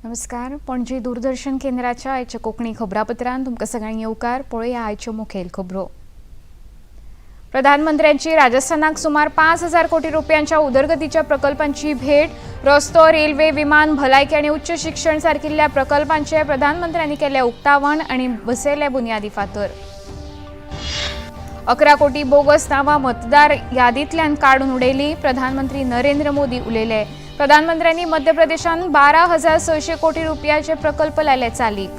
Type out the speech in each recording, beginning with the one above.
नमस्कार। पणजी दूरदर्शन केंद्राच्या आयच्या कोंकणी खबरापत्रांत तुमकां सगळ्यांक येवकार। पळोवया आयच्यो मुखेल खबरो। प्रधानमंत्र्यांची राजस्थानाक सुमार 5,000 कोटी रुपयांच्या उदरगतीच्या प्रकल्पांची भेट। रस्तो, रेल्वे, विमान, भलायकी आणि उच्च शिक्षण सारकिल्ल्या प्रकल्पांचे प्रधानमंत्र्यांनी केले उक्तावण आणि बसयले बुन्यादी फातर। 11 कोटी बोगस नावां मतदार यादींतल्यान काडून उडयली। प्रधानमंत्री नरेंद्र मोदी उलयले। प्रधानमंत्र्यांनी मध्य प्रदेशात 12,600 कोटी रुपयाचे प्रकल्प लायले चालीक।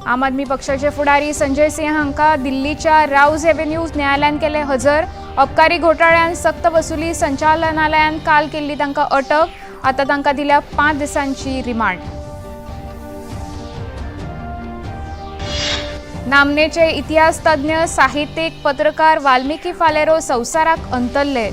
आम आदमी पक्षाचे फुडारी संजय सिंह हांका दिल्लीच्या राउज एव्हेन्यू न्यायालयान केले हजर। अबकारी घोटाळ्यान सक्त वसुली संचालनालयान काल केल्ली तांकां अटक। आता तांकां दिल्या 5 दिसांची रिमांड। नामनेचे इतिहास तज्ञ, साहित्यिक, पत्रकार वाल्मिकी फालेरो संवसाराक अंतरले।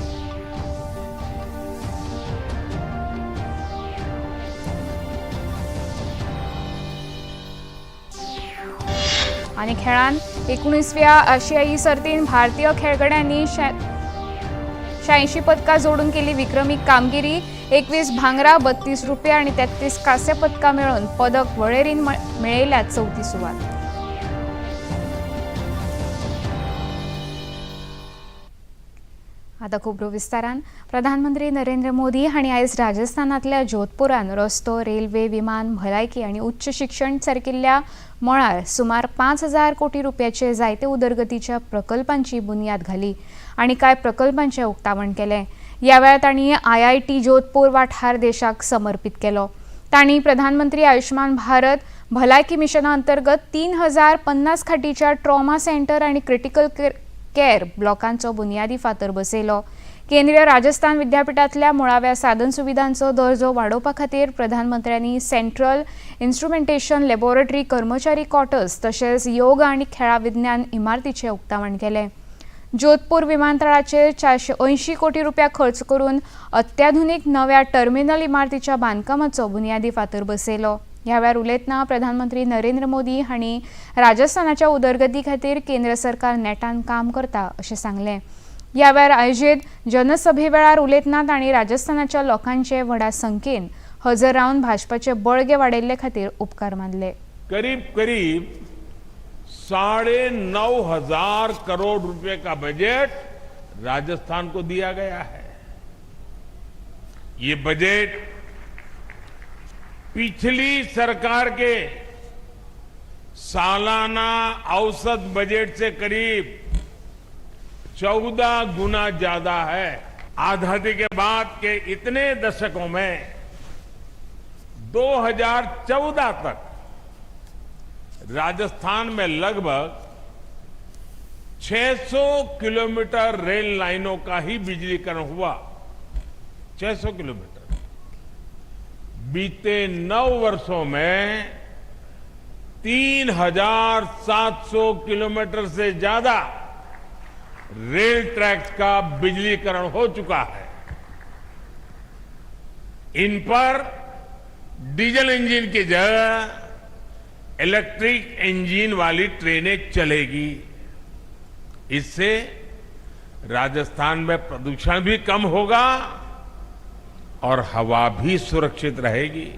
आणि खेळान 19व्या आशियाई सर्तीन भारतीय खेळगड्यांनी 86 पदकां जोडून केली विक्रमी कामगिरी। 21 भांगरा, 32 रुपया आणि 33 कांस्य पदकां मेळोवन पदक वळेरीन मेळयल्यात चवथी सुवात। आता खबरो विस्तारान। प्रधानमंत्री नरेंद्र मोदी हांणी आयज राजस्थानातल्या जोधपुरान रस्तो, रेल्वे, विमान, भलायकी आणि उच्च शिक्षण सारकिल्ल्या मळार सुमार 5,000 कोटी रुपयाचे जायते उदरगतीच्या प्रकल्पांची बुन्याद घाली आणि कांय प्रकल्पांचे उक्तावण केले। ह्या वेळार तांणी IIT जोधपूर वाठार देशाक समर्पित केलो। तांणी प्रधानमंत्री आयुष्मान भारत भलायकी मिशना अंतर्गत 3,050 खाटीच्या ट्रॉमा सेंटर आणि क्रिटिकल केअर ब्लॉकांचो बुन्यादी फातर बसयलो। केंद्रीय राजस्थान विद्यापीठातल्या मुळाव्या साधन सुविधांचो दर्जो वाडोवपा खातीर प्रधानमंत्र्यांनी सेंट्रल इन्स्ट्रुमेंटेशन लॅबोरेटरी, कर्मचारी क्वार्टर्स तशेंच योग आणि खेळा विज्ञान इमारतीचे उक्तावण केले। जोधपूर विमानतळाचेर 480 कोटी रुपया खर्च करून अत्याधुनीक नव्या टर्मिनल इमारतीच्या बांदकामाचो बुन्यादी फातर बसयलो। ह्या वेळार उलयतना प्रधानमंत्री नरेंद्र मोदी हांणी राजस्थानाच्या उदरगती खातीर केंद्र सरकार नेटान काम करता अशें सांगलें। ह्या वेळार आयोजीत जनसभे वेळार उलयतना तांणी राजस्थानाच्या लोकांचे व्हडा संख्येन हजर रावन भाजपाचे बळगे वाडयल्ले खातीर उपकार मानले। करीब करीब 9,500 करोड़ रुपए का बजट राजस्थान को दिया गया है। ये बजट पिछली सरकार के सालाना औसत बजट से करीब 14 गुना ज्यादा है। आजादी के बाद के इतने दशकों में 2014 तक राजस्थान में लगभग 600 किलोमीटर रेल लाइनों का ही बिजलीकरण हुआ। 600 किलोमीटर। बीते 9 वर्षों में 3,700 किलोमीटर से ज्यादा रेल ट्रैक्स का बिजलीकरण हो चुका है। इन पर डीजल इंजन की जगह इलेक्ट्रिक इंजन वाली ट्रेनें चलेगी। इससे राजस्थान में प्रदूषण भी कम होगा और हवा भी सुरक्षित रहेगी।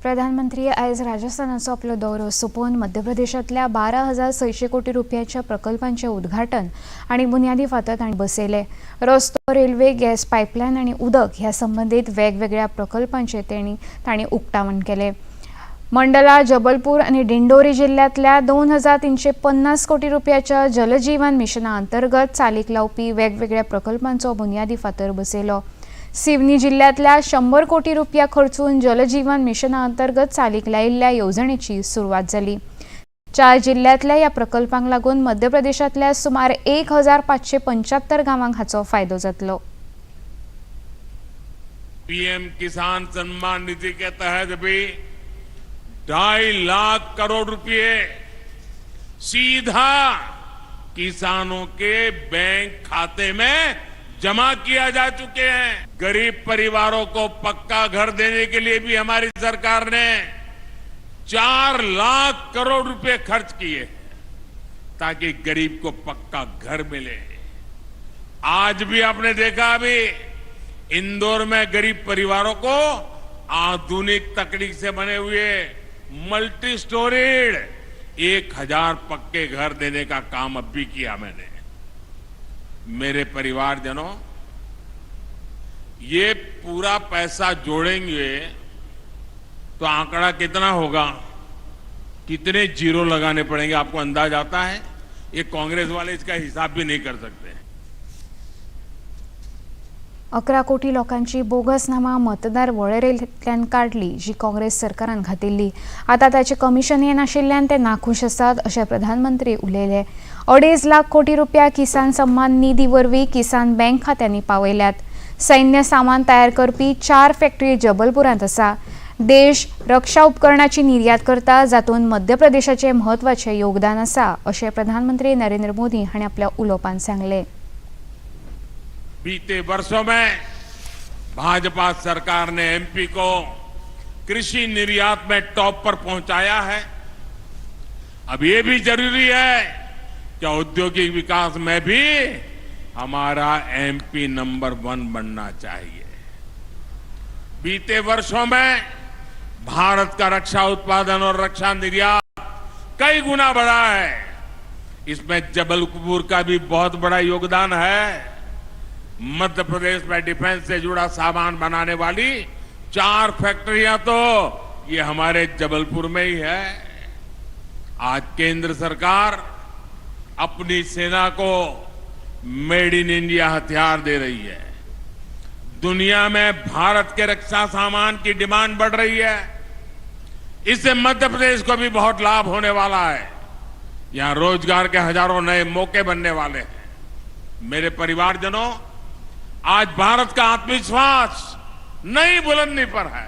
प्रधानमंत्री आयज राजस्थानाचो आपलो दौरो सोंपोवन मध्य प्रदेशातल्या 12,600 कोटी रुपयाच्या प्रकल्पांचे उद्घाटन आणि बुन्यादी फातर तांणी बसयले। रस्तो, रेल्वे, गॅस पायपलायन आणि उदक ह्या संबंधित वेगवेगळ्या प्रकल्पांचे तांणी उक्तावण केले। मंडला, जबलपूर आणि डिंडोरी जिल्ह्यातल्या 2,350 कोटी रुपयाच्या जलजीवन मिशना अंतर्गत चालीक लावपी वेगवेगळ्या प्रकल्पांचो बुन्यादी फातर बसयलो। सिवनी जिल्ह्यातल्या 100 कोटी रुपया खर्चून जलजीवन मिशना अंतर्गत चालीक लायिल्ल्या येवजणेची सुरवात जाली। 4 जिल्ह्यातल्या या प्रकल्पांक लागून मध्य प्रदेशातल्या सुमार 1,575 गावांक हाचो फायदो जातलो। पीएम किसान सम्मान निधि के तहत भी 2.5 लाख करोड़ रुपए सीधा किसानों के बैंक खाते में जमा किया जा चुके हैं। गरीब परिवारों को पक्का घर देने के लिए भी हमारी सरकार ने 4 लाख करोड़ रुपए खर्च किए। ताकि गरीब को पक्का घर मिले। आज भी आपने देखा, अभी इंदौर में गरीब परिवारों को आधुनिक तकनीक से बने हुए मल्टी स्टोरीड 1000 पक्के घर देने का काम अब भी किया मैंने। मेरे परिवारजनों, ये पूरा पैसा जोड़ेंगे तो आंकड़ा कितना होगा, कितने जीरो लगाने पड़ेंगे, आपको अंदाज आता है? ये कांग्रेस वाले इसका हिसाब भी नहीं कर सकते। 11 कोटी लोकांची बोगस नामां मतदार वळेरेंतल्यान काढली, जी काँग्रेस सरकारान घातिल्ली। आता ताचे कमिशन येनाशिल्ल्यान ते नाखुश आसात, अशें प्रधानमंत्री उलयले। 2.5 लाख कोटी रुपया किसान सम्मान निधी वरवीं किसान बँक खात्यांनी पावयल्यात। सैन्य सामान तयार करपी 4 फॅक्टरी जबलपुरांत आसा। देश रक्षा उपकरणाची निर्यात करता, जातूंत मध्य प्रदेशाचे म्हत्वाचें योगदान आसा, अशें प्रधानमंत्री नरेंद्र मोदी हांणी आपल्या उलोवपांत सांगलें। बीते वर्षों में भाजपा सरकार ने एमपी को कृषि निर्यात में टॉप पर पहुंचाया है। अब ये भी जरूरी है कि औद्योगिक विकास में भी हमारा एमपी नंबर 1 बनना चाहिए। बीते वर्षों में भारत का रक्षा उत्पादन और रक्षा निर्यात कई गुना बढ़ा है। इसमें जबलपुर का भी बहुत बड़ा योगदान है। मध्य प्रदेश में डिफेंस से जुड़ा सामान बनाने वाली 4 फैक्ट्रियां तो ये हमारे जबलपुर में ही है। आज केंद्र सरकार अपनी सेना को मेड इन इंडिया हथियार दे रही है। दुनिया में भारत के रक्षा सामान की डिमांड बढ़ रही है। इससे मध्य प्रदेश को भी बहुत लाभ होने वाला है। यहां रोजगार के हजारों नए मौके बनने वाले हैं। मेरे परिवारजनों, आज भारत का आत्मविश्वास नई बुलंदी पर है।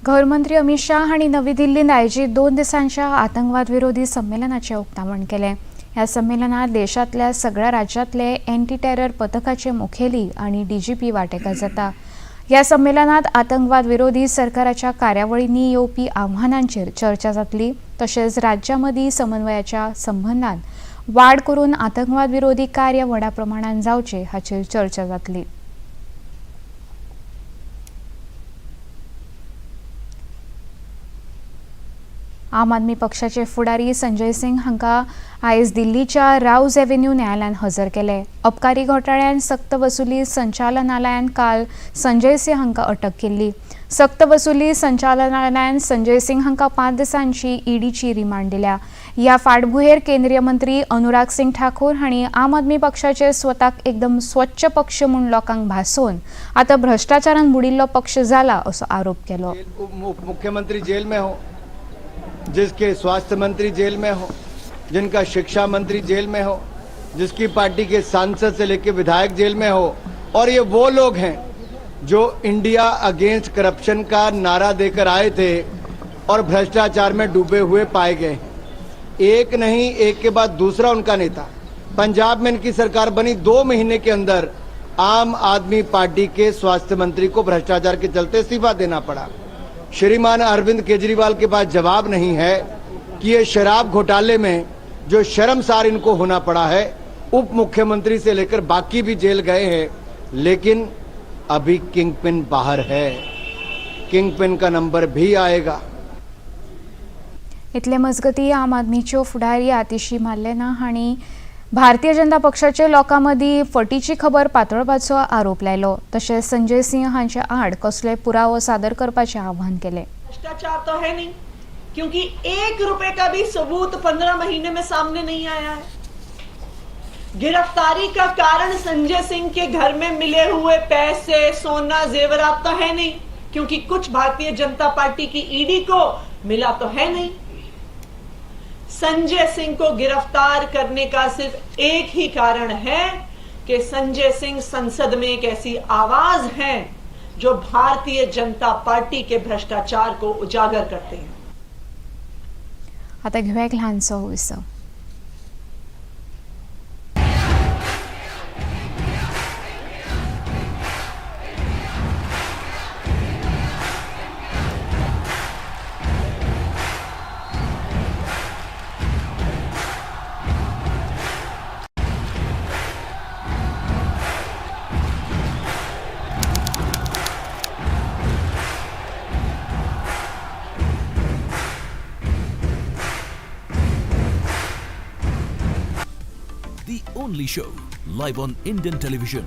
गृहमंत्री अमित शाह हांणी नवी दिल्लीत आयोजित 2 दिसांच्या आतंकवाद विरोधी संमेलनाचें उक्तावण केलें। ह्या संमेलनात देशांतल्या सगळ्या राज्यांतले एंटी टेरर पथकाचे मुखेली आनी डीजीपी वांटेकार जाता। ह्या संमेलनात आतंकवाद विरोधी सरकाराच्या कार्यावळींनी येवपी आव्हानांचेर चर्चा जातली, तशेंच राज्यां मदीं समन्वयाच्या संबंधांत वाड करून आतंकवाद विरोधी कार्य व्हडा प्रमाणात जावचें हाचेर चर्चा जातली। आम आदमी पक्षाचे फुडारी संजय सिंग हांकां आयज दिल्लीच्या रावज एव्हेन्यू न्यायालयात हजर केले। अबकारी घोटाळ्यांत सक्तवसुली संचालनालयान काल संजय सिंग हांकां अटक केल्ली। सक्तवसुली संचालनालयान संजय सिंग हांकां 5 दिसांची ईडीची रिमांड दिल्या। ह्या फाटभुंयेर केंद्रीय मंत्री अनुराग सिंग ठाकूर हांणी आम आदमी पक्षाचे स्वताक एकदम स्वच्छ पक्ष म्हूण लोकांक भासोवन आतां भ्रष्टाचारान बुडिल्लो पक्ष जाला असो आरोप केलो। मुख्यमंत्री जेल में हो, जिसके स्वास्थ्य मंत्री जेल में हो, जिनका शिक्षा मंत्री जेल में हो, जिसकी पार्टी के सांसद से लेकर विधायक जेल में हो, और ये वो लोग हैं जो इंडिया अगेंस्ट करप्शन का नारा देकर आए थे और भ्रष्टाचार में डूबे हुए पाए गए। एक नहीं, एक के बाद दूसरा उनका नेता। पंजाब में इनकी सरकार बनी 2 महीने के अंदर आम आदमी पार्टी के स्वास्थ्य मंत्री को भ्रष्टाचार के चलते इस्तीफा देना पड़ा। श्रीमान अरविंद केजरीवाल के पास जवाब नहीं है कि ये शराब घोटाले में जो शर्मसार इनको होना पड़ा है, उप मुख्यमंत्री से लेकर बाकी भी जेल गए हैं, लेकिन अभी किंगपिन बाहर है। किंगपिन का नंबर भी आएगा। इतले मजगती आम आदमीच्यो फुडारी आतिशी मार्लेना हांणी भारतीय जनता पक्षाचे लोकां मदीं फटीची खबर पातळपाचो आरोप लायलो। तशेंच संजय सिंह हांचे आड कसलोय पुरावो सादर करपाचें आव्हान केलें। भ्रष्टाचार तो है नहीं, क्योंकि 1 रुपए का भी सबूत 15 महीने में सामने नहीं आया है। गिरफ्तारी का कारण संजय सिंह के घर में मिले हुए पैसे, सोना, जेवरात तो है नहीं, क्योंकि कुछ भारतीय जनता पार्टी की ईडी को मिला तो है नहीं। संजय सिंह को गिरफ्तार करने का सिर्फ एक ही कारण है कि संजय सिंह संसद में एक ऐसी आवाज है जो भारतीय जनता पार्टी के भ्रष्टाचार को उजागर करते हैं। आता घेऊया एक लहानसो विसव। only show live on Indian television.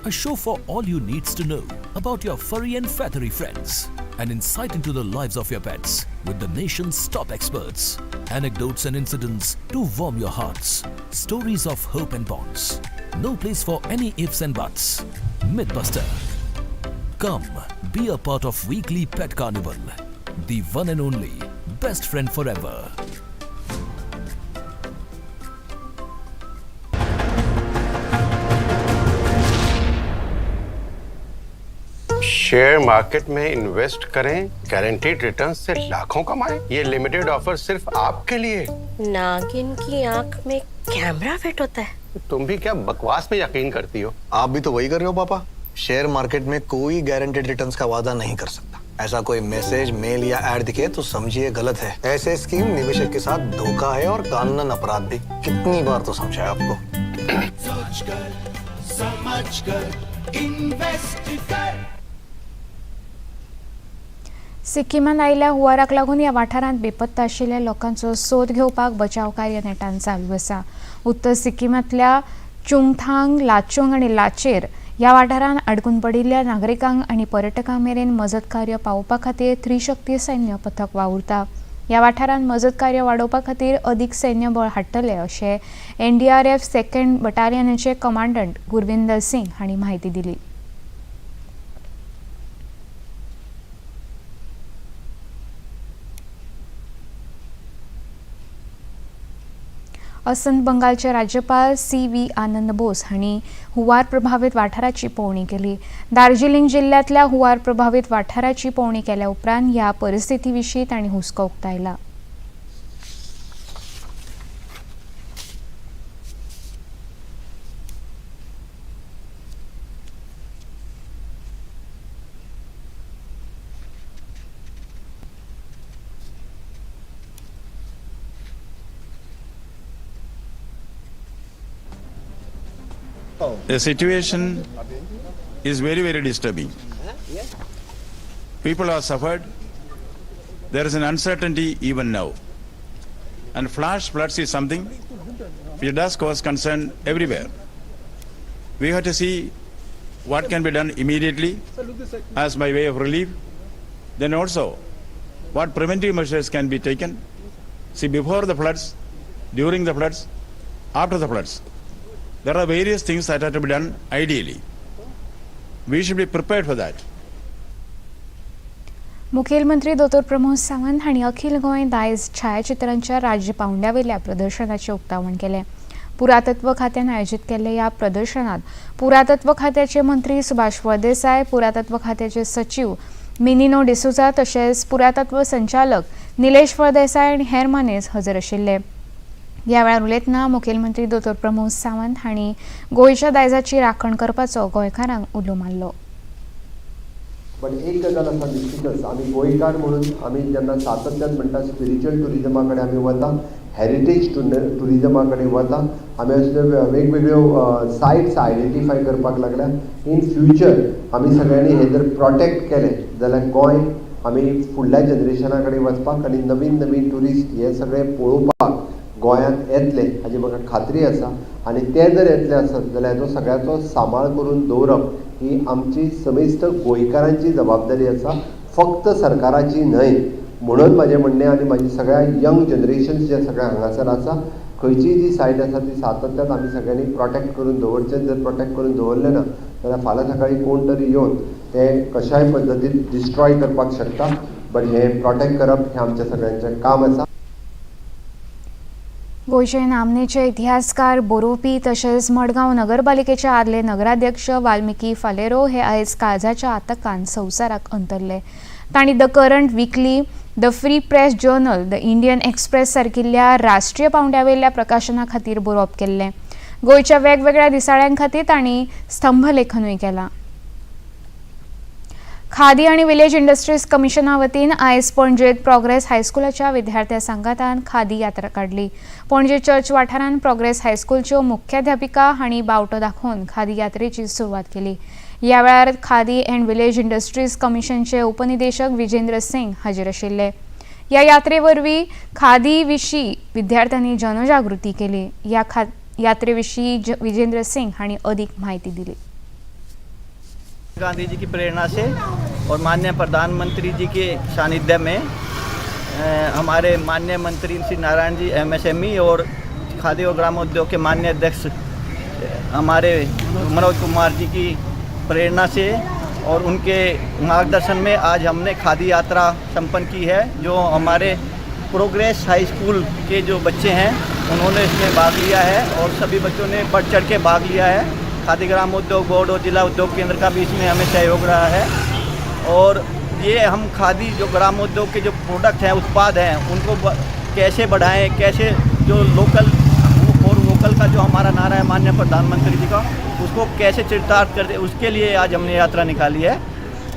A show for all you needs to know about your furry and feathery friends. An insight into the lives of your pets with the nation's top experts. Anecdotes and incidents to warm your hearts. Stories of hope and bonds. No place for any ifs and buts. Mythbuster. Come, be a part of weekly Pet Carnival. The one and only best friend forever. Share market में invest करें, guaranteed return से लाखों कमाएं। ये limited offer सिर्फ आपके लिए। नागिन की आंख में कैमरा फिट होता है। तुम भी क्या बकवास में यकीन करती हो? आप भी तो वही कर रहे हो पापा। शेयर मार्केट में कोई गारंटेड रिटर्न्स का वादा नहीं कर सकता। ऐसा कोई मैसेज, मेल या एड दिखे तो समझिए गलत है। ऐसे स्कीम निवेशक के साथ धोखा है और कानूनन अपराध भी। कितनी बार तो समझाया आपको। सोच कर, समझ कर, इन्वेस्ट कर। सिक्कीमान आयिल्ल्या हुंवाराक लागून ह्या वाठारांत बेपत्ता आशिल्ल्या लोकांचो सोद घेवपाक बचाव कार्य नेटान चालू आसा। उत्तर सिक्कीमांतल्या चुंगथांग, लाचुंग आनी लाचेर ह्या वाठारांत अडकून पडिल्ल्या नागरिकांक आनी पर्यटकांक मेरेन मजत कार्य पावोवपा खातीर त्रिशक्ती सैन्य पथक वावुरता। ह्या वाठारांत मजत कार्य वाडोवपा खातीर अदीक सैन्य बळ हाडटले अशें NDRF 2nd बटालियनाचे कमांडंट गुरविंदर सिंग हांणी म्हायती दिली। असंत बंगालचे राज्यपाल CV आनंद बोस हांणी हुंवार प्रभावित वाठाराची पळोवणी केली। दार्जिलिंग जिल्ह्यातल्या हुंवार प्रभावित वाठाराची पळोवणी केल्या उपरांत ह्या परिस्थिती विशीं तांणी हुस्को उक्तायला। The situation is very, very disturbing. People have suffered. There is an uncertainty even now. And flash floods is something which does cause concern everywhere. We have to see what can be done immediately as by way of relief. Then also what preventive measures can be taken. See, before the floods, during the floods, after the floods. There are various things that have to be done ideally. We should be prepared for that. मुखेलमंत्री दोतोर प्रमोद सावंत हांणी अखिल गोंय दायज छायाचित्रांच्या राज्य पांवड्या प्रदर्शनाचे उक्तावण केले। पुरातत्व खात्यान आयोजित केल्ल्या ह्या प्रदर्शनात पुरातत्व खात्याचे मंत्री सुभाष फळदेसाय, पुरातत्व खात्याचे सचिव मिनिनो डिसोजा तशेंच पुरातत्व संचालक निलेश फळदेसाय आनी हेर मानेस्त हजर आशिल्ले। ह्या वेळार उलयतना मुखेलमंत्री दोतोर प्रमोद सावंत हांणी गोंयच्या दायजाची राखण करपाचो गोंयकारांक उलो मारलो। पण एक गजाल आसा निश्चितच, आमी गोंयकार म्हणून आमी जेन्ना सातत्यान म्हणटा स्पिरिच्युअल टुरिजमा कडेन आमी वता, हेरिटेज टुरिजमा कडेन वता, आमी अशे वेगवेगळ्यो सायट्स आयडेंटिफाय करपाक लागल्या। इन फ्युचर आमी सगळ्यांनी हे जर प्रोटेक्ट केले जाल्यार गोंय आमी फुडल्या जनरेशना कडेन वचपाक आनी नवीन नवीन टुरिस्ट हे सगळे पळोवपाक गोंयांत येतले हाची म्हाका खात्री आसा। आनी ते जर येतले आसत जाल्यार हाचो सगळ्याचो सांबाळ करून दवरप ही आमची समेस्त गोंयकारांची जबाबदारी आसा, फक्त सरकाराची न्हय। म्हणून म्हजें म्हणणें आनी म्हाजी सगळ्या यंग जनरेशन्स जे सगळे हांगासर आसा, खंयचीय जी सायट आसा ती सातत्यान आमी सगळ्यांनी प्रोटेक्ट करून दवरचें। जर प्रोटेक्ट करून दवरलें ना जाल्यार फाल्यां सकाळीं कोण तरी येवन तें कशाय पद्दतीन डिस्ट्रॉय करपाक शकता। बट हें प्रोटेक्ट करप हें आमच्या सगळ्यांचें काम आसा। गोंयचे नामनेचे इतिहासकार, बरोवपी तशेंच मडगांव नगरपालिकेचे आदले नगराध्यक्ष वाल्मिकी फालेरो हे आयज काळजाच्या आतंकान संवसाराक अंतरले। तांणी the current weekly, the free press journal, the Indian express सारकिल्ल्या राष्ट्रीय पांवड्यावेल्या प्रकाशना खातीर बरोवप केल्लें। गोंयच्या वेगवेगळ्या दिसाळ्यां खातीर तांणी स्तंभलेखनूय केलां। खादी आणि विलेज इंडस्ट्रीज कमिशना वतीन आयज पणजेत प्रोग्रेस हायस्कुलाच्या विद्यार्थ्यां सांगातान खादी यात्रा काडली। पणजे चर्च वाठारांत प्रोग्रेस हायस्कुलच्यो मुख्याध्यापिका हांणी बावटो दाखोवन खादी यात्रेची सुरवात केली। ह्या वेळार खादी अँड विलेज इंडस्ट्रीज कमिशनचे उपनिदेशक विजेंद्र सिंग हाजीर आशिल्ले। ह्या यात्रे वरवीं खादी विशीं विद्यार्थ्यांनी जनजागृती केली। यात्रेविषयी विजेंद्र सिंग हांणी अधिक माहिती दिली। गांधी जी की प्रेरणा से और माननीय प्रधानमंत्री जी के सानिध्य में हमारे माननीय मंत्री श्री नारायण जी MSME और खादी और ग्रामोद्योग के माननीय अध्यक्ष हमारे मनोज कुमार जी की प्रेरणा से और उनके मार्गदर्शन में आज हमने खादी यात्रा संपन्न की है। जो हमारे प्रोग्रेस हाई स्कूल के जो बच्चे हैं उन्होंने इसमें भाग लिया है और सभी बच्चों ने बढ़ चढ़ के भाग लिया है। खादी ग्राम उद्योग बोर्ड और जिला उद्योग केंद्र का भी इसमें हमें सहयोग रहा है और ये हम खादी जो ग्राम उद्योग के जो प्रोडक्ट हैं, उत्पाद हैं, उनको कैसे बढ़ाएं, कैसे जो लोकल और वोकल का जो हमारा नारा है माननीय प्रधानमंत्री जी का, उसको कैसे चरितार्थ कर दे, उसके लिए आज हमने यात्रा निकाली है।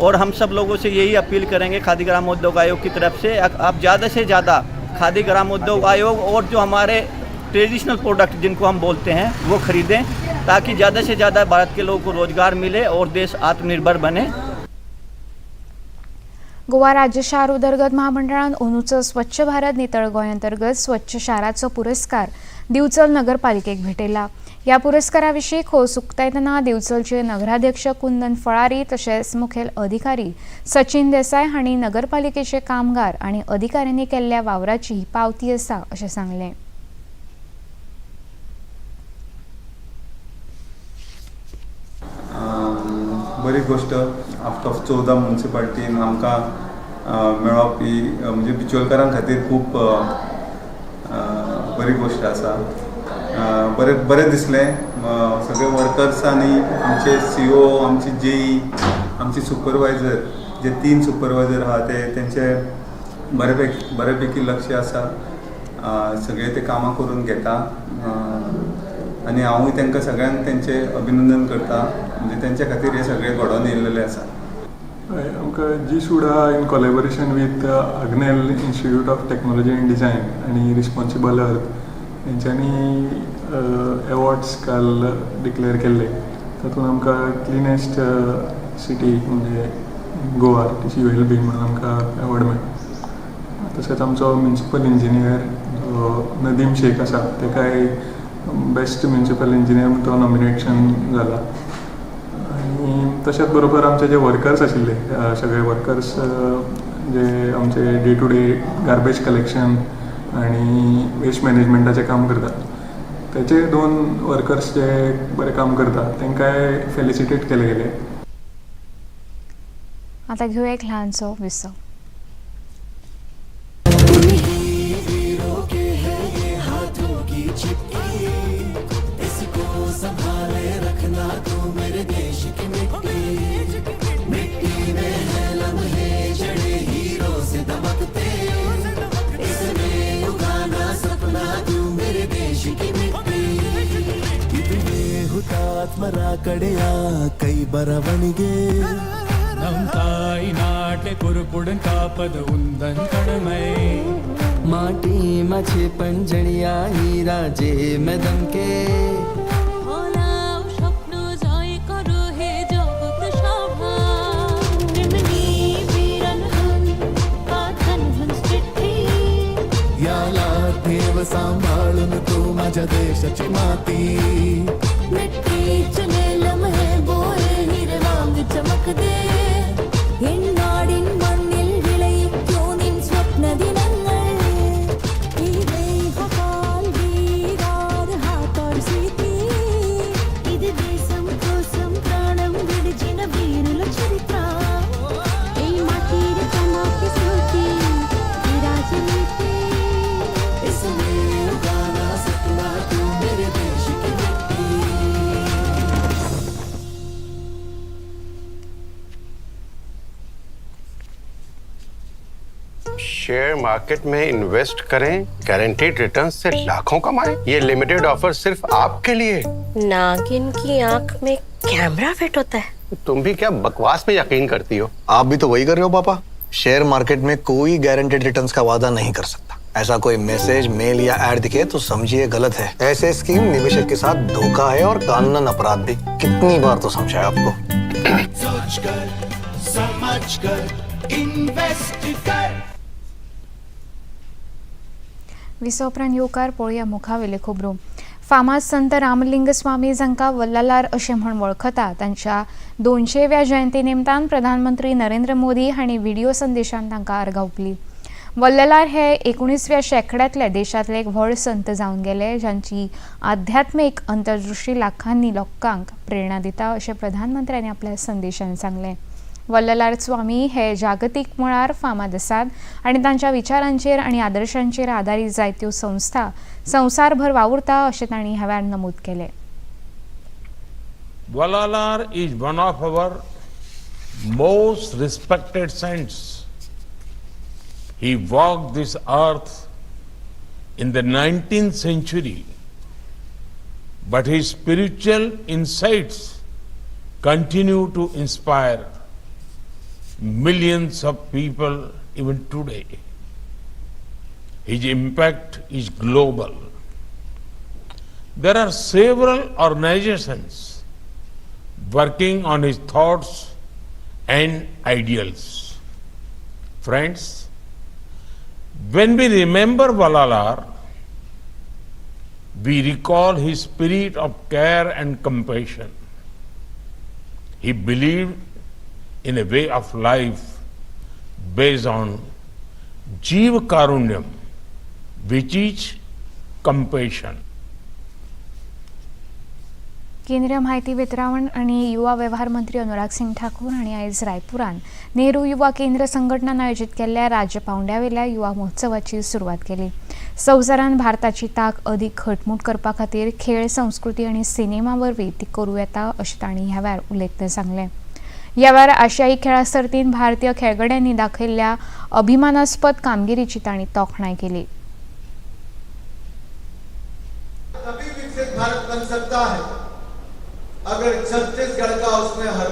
और हम सब लोगों से यही अपील करेंगे खादी ग्राम उद्योग आयोग की तरफ से, आप ज़्यादा से ज़्यादा खादी ग्राम उद्योग आयोग और जो हमारे ट्रेडिशनल प्रोडक्ट जिनको हम बोलते हैं वो खरीदें, ताकि ज़्यादा से ज़्यादा भारत के लोगों को रोजगार मिले और देश आत्मनिर्भर बने। गोवा राज्य शार उदरगत महामंडळान अंदूचो स्वच्छ भारत नितळ गोंय अंतर्गत स्वच्छ शाराचो पुरस्कार दिवचल नगरपालिकेक भेटयला। ह्या पुरस्काराविशीं खोस उक्तायतना दिवचलचे नगराध्यक्ष कुंदन फळारी तशेंच मुखेल अधिकारी सचिन देसाय हांणी नगरपालिकेचे कामगार आनी अधिकाऱ्यांनी केल्ल्या वावराची ही पावती आसा अशें सांगलें। बरी गोष्ट आफ्टर 14 म्युनिसिपालिटीन आमकां मेळप ही म्हणजे बिचोलकारां खातीर खूब बरी गोष्ट आसा। बरें दिसलें सगळे वर्कर्स आनी आमचे CEO, आमची JE, आमची सुपरवायझर, जे 3 सुपरवायझर आहा तेंचे बऱ्यापैकी लक्ष आसा, सगळे ते कामां करून घेता आनी हांवूय तांकां सगळ्यांक तेंचे अभिनंदन करता, म्हणजे तेंच्या खातीर हे सगळे घडोवन येयल्लेले आसा। आमकां G-SUDA in collaboration with Agnel institute of technology end design आनी रिस्पॉन्सिबल अर्थ हेंच्यांनी अवॉर्ड्स काल डिक्लेअर केल्ले। तातूंत आमकां क्लिनेस्ट सिटी म्हणजे गोवा तिची वेल बींग म्हणून आमकां अवॉर्ड मेळ्ळो। तशेंच आमचो म्युनिसिपल इंजिनियर नदीम शेख आसा, तेकाय बेस्ट म्युनिसिपल इंजिनियर म्हणून तो नॉमिनेशन जाला। आनी तशेंच बरोबर आमचे जे वर्कर्स आशिल्ले सगळे वर्कर्स जे आमचे day to day garbage collection आनी वेस्ट मॅनेजमेंटाचें काम करतात, तेचे 2 वर्कर्स जे बरें काम करतात तांकांय फेलिसिटेट केले गेले। आता घेऊया एक ल्हानसो विसव। ಮರಾಕಡೆಯ ಕೈ ಬರವಣಿಗೆ ನಮ್ ತಾಯಿ ನಾಟೆ ಕುರುಪುಡನ್ ಕಾಪದ ಉಂದನ್ ಕಡಮೈ ಮಾಟಿ ಮಛೆ ಪಂಜಣಿಯ ಹೀರಾ ಜೇ ಮದಂ ಕೆ सांभाळून तू माझ्या देशाची माती मिट्टी चले लम्हे बोळे हिरवांग चमकदे हिन्नाडिन मण्णिल विळयिक्कू निन स्वप्न दिनंगळ ई देहकाल वीरार हातार सीती इदु देशं कोसं प्राणं विडिचिन वीरुल चरित्र ई माटीर कमाकी स्मृति ई राजनीति शेयर मार्केट में इन्वेस्ट करें, गारंटीड रिटर्न से लाखों कमाएं। ये लिमिटेड ऑफर सिर्फ आपके लिए। नागिन की आंख में कैमरा फिट होता है। तुम भी क्या बकवास में यकीन करती हो? आप भी तो वही कर रहे हो पापा। शेयर मार्केट में कोई गारंटीड रिटर्न्स का वादा नहीं कर सकता। ऐसा कोई मैसेज, मेल या ऐड दिखे तो समझिए गलत है। ऐसे स्कीम निवेशक के साथ धोखा है और कानूनन अपराध भी। कितनी बार तो समझाया आपको। सोच कर, समझ कर, इन्वेस्ट कर। विसव उपरांत येवकार पळोवया मुखावेले खबरो। फामाद संत रामलिंग स्वामी जांकां वल्ललार अशें म्हूण वळखता तांच्या 200व्या जयंती निमतान प्रधानमंत्री नरेंद्र मोदी हांणी व्हिडिओ संदेशांत तांकां अर्घा ओंपली. वल्ललार हे 19व्या शेंकड्यांतले देशांतले एक व्हड संत जावन गेले जांची आध्यात्मीक अंतर्दृश्टी लाखांनी लोकांक प्रेरणा दिता अशें प्रधानमंत्र्यांनी आपल्या संदेशांत सांगलें. वल्ललार स्वामी हे जागतीक मळार फामाद आसात आनी तांच्या विचारांचेर आनी आदर्शांचेर आदारीत जायत्यो संस्था संवसारभर वावुरता अशें तांणी ह्या वेळार नमूद केलें. Vallalar is one of our most respected saints. He walked this earth in the 19th century, but his spiritual insights continue to inspire millions of people even today. His impact is global. There are several organizations working on his thoughts and ideals. Friends, when we remember Vallalar, we recall his spirit of care and compassion. He believed in a way of life based on Jeev Karunyam, which is compassion. केंद्रीय म्हायती वितरावण आनी युवा वेव्हार मंत्री अनुराग सिंग ठाकूर हांणी आयज रायपुरांत नेहरू युवा केंद्र संघटनान आयोजीत केल्ल्या राज्य पांवड्यावेल्या युवा महोत्सवाची सुरवात केली. संवसारांत भारताची तांक अदीक घटमूट करपा खातीर खेळ, संस्कृती आनी सिनेमा वरवीं ती करूं येता अशें तांणी ह्या वेळार उलयतना सांगलें. ह्या वेळार आशियाई खेळा सर्तींत भारतीय खेळगड्यांनी दाखयल्ल्या अभिमानास्पद कामगिरीची तांणी तोखणाय केली. तभी विकसित भारत बन सकता है अगर छत्तीसगढ़ का उसमें हर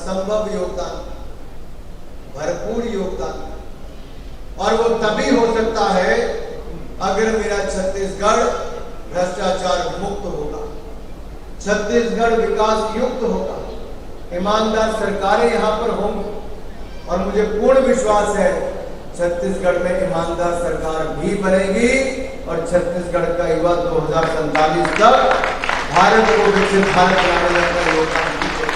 संभव योगदान, भरपूर योगदान, और वो तभी हो सकता है अगर मेरा छत्तीसगढ़ भ्रष्टाचार मुक्त होगा, छत्तीसगढ़ विकास युक्त होगा, ईमानदार सरकारें यहाँ पर होंगी और मुझे पूर्ण विश्वास है छत्तीसगढ़ में ईमानदार सरकार भी बनेगी और छत्तीसगढ़ का युवा 2047 तक भारत को विकसित भारत बनाने का योगदान दीजिए.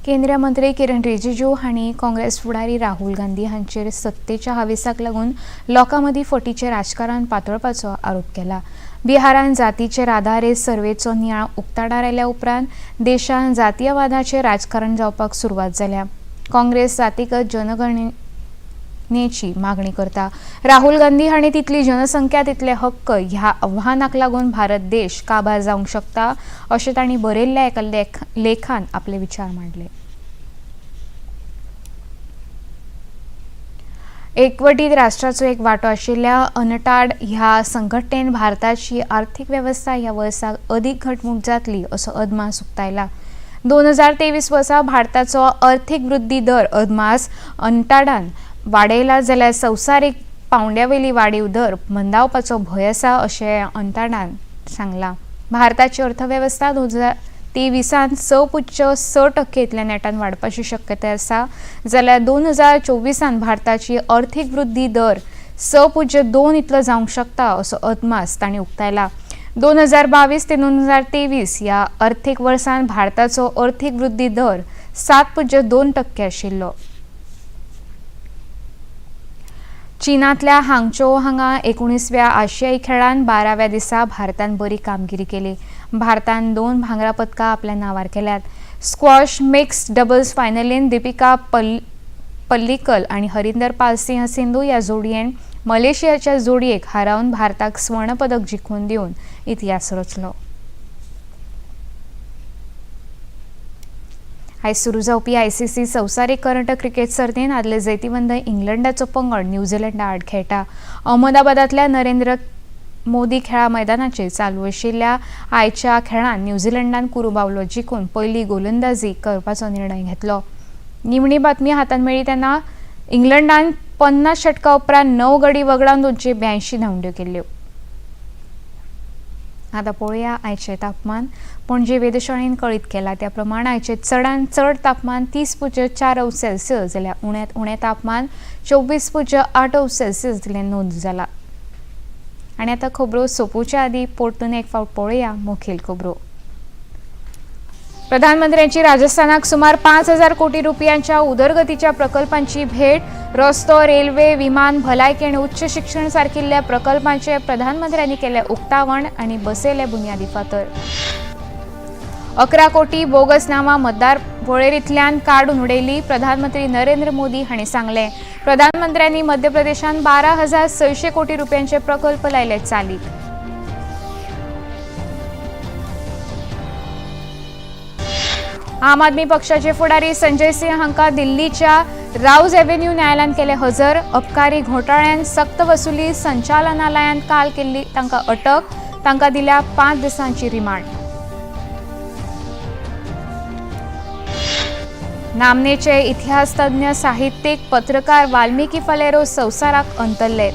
केंद्रीय मंत्री किरण रिजिजू हांणी काँग्रेस फुडारी राहुल गांधी हांचेर सत्तेच्या हावेसाक लागून लोकां मदीं फटीचें राजकारण पातळपाचो आरोप केला. बिहारांत जातीचेर आदारीत सर्वेचो नियाळ उक्ताडार आयल्या उपरांत देशांत जातीयवादाचें राजकारण जावपाक सुरवात जाल्या. काँग्रेस जातीगत जनगणनेची मागणी करता. राहुल गांधी हांणी तितली जनसंख्या तितले हक्क ह्या आव्हानाक लागून भारत देश काबार जावंक शकता अशें तांणी बरयल्ल्या एका लेखान आपले विचार मांडले. एकवटीत राष्ट्राचो एक वांटो आशिल्ल्या अनटाड ह्या संघटनेन भारताची आर्थीक वेवस्था ह्या वर्साक अदीक घटमूट जातली असो अदमास उक्तायला. 2023 वर्सा भारताचो अर्थीक वृद्धी दर अदमास अनटाडान वाडयला जाल्यार संवसारीक पांवड्यावेली वाडीव दर मंदावपाचो भंय आसा अशें अनटाडान सांगलां. भारताची अर्थवेवस्था 2023 6.6% इतल्या नेटान वाडपाची शक्यताय आसा जाल्यार 2024 भारताची अर्थीक वृद्धी दर 6.2 इतलो जावंक शकता असो अदमास तांणी उक्तायला. 2022 ते 2023 ह्या अर्थीक वर्सान भारताचो अर्थीक वृद्धी दर 7.2% आशिल्लो. चीनांतल्या हांगचो हांगा 19व्या आशियाई खेळांत 12व्या दिसा भारतान बरी कामगिरी केली. भारतान 2 भांगरा पदकां आपल्या नांवार केल्यात. स्क्वॉश मिक्स्ड डबल्स फायनलीन दीपिका पल्लीकल आनी हरिंदर पाल सिंह सिंधू ह्या जोडयेन मलेशियाच्या जोडयेक हारावन भारताक स्वर्ण पदक जिखून दिवन इतिहास रचलो. आयज सुरू जावपी ICC संवसारीक करंड क्रिकेट सर्तींत आदले जैतिवंत इंग्लंडाचो पंगड न्यूझीलंडा आड खेळटा. अहमदाबादांतल्या नरेंद्र मोदी खेळा मैदानाचेर चालू आशिल्ल्या आयच्या खेळांत न्यूझीलंडान कुरुबावलो जिखून पयली गोलंदाजी करपाचो निर्णय घेतलो. निमणी बातमी हातांत मेळ्ळी तेन्ना इंग्लंडान 50 षटकां उपरांत 9 गडी वगडावन 282 धांवड्यो केल्ल्यो. आतां पळोवया आयचें तापमान. पणजे वेधशाळेन कळीत केला त्या प्रमाण आयचें चडांत चड तापमान 30.4 अंश सेल्सियस जाल्यार उण्यांत उणें तापमान 24.8 अंश सेल्सियस जाल्लें नोंद जाला. आणि आता खबरो सोंपोवच्या आदी परतून एक फावट पळोवया मुखेल खबरो. प्रधानमंत्र्यांची राजस्थानाक सुमार 5,000 कोटी रुपयांच्या उदरगतीच्या प्रकल्पांची भेट. रस्तो, रेल्वे, विमान, भलायकी आणि उच्च शिक्षण सारकिल्ल्या प्रकल्पांचे प्रधानमंत्र्यांनी केले उक्तावण आणि बसयले बुन्यादी फातर. 11 कोटी बोगस नावां मतदार वळेरींतल्यान काडून उडयली. प्रधानमंत्री नरेंद्र मोदी हांणी सांगले. प्रधानमंत्र्यांनी मध्य प्रदेशांत 12,600 कोटी रुपयांचे प्रकल्प लायले चालीक. आम आदमी पक्षाचे फुडारी संजय सिंह हांका दिल्लीच्या राउज एव्हेन्यू न्यायालयात केले हजर. अबकारी घोटाळ्यांत सक्त वसुली संचालनालयान काल केल्ली तांकां अटक. तांकां दिल्या 5 दिसांची रिमांड. नामनेचे इतिहास तज्ञ साहित्यीक पत्रकार वाल्मिकी फलेरो संवसाराक अंतरले.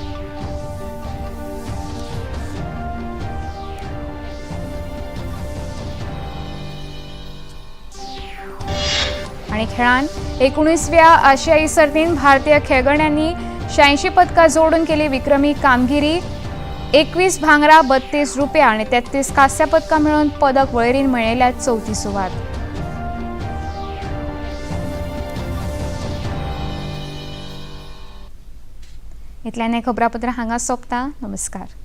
आणि खेळान 19व्या आशियाई सर्तींत भारतीय खेळगड्यांनी 86 पदकां जोडून केली विक्रमी कामगिरी. 21 भांगरा, 32 रुपया आणि 33 कांस्य पदकां मेळोवन पदक वळेरीन मेळयल्यात 4थी सुवात. इतल्यान हें खबरापत्र हांगा सोंपता. नमस्कार.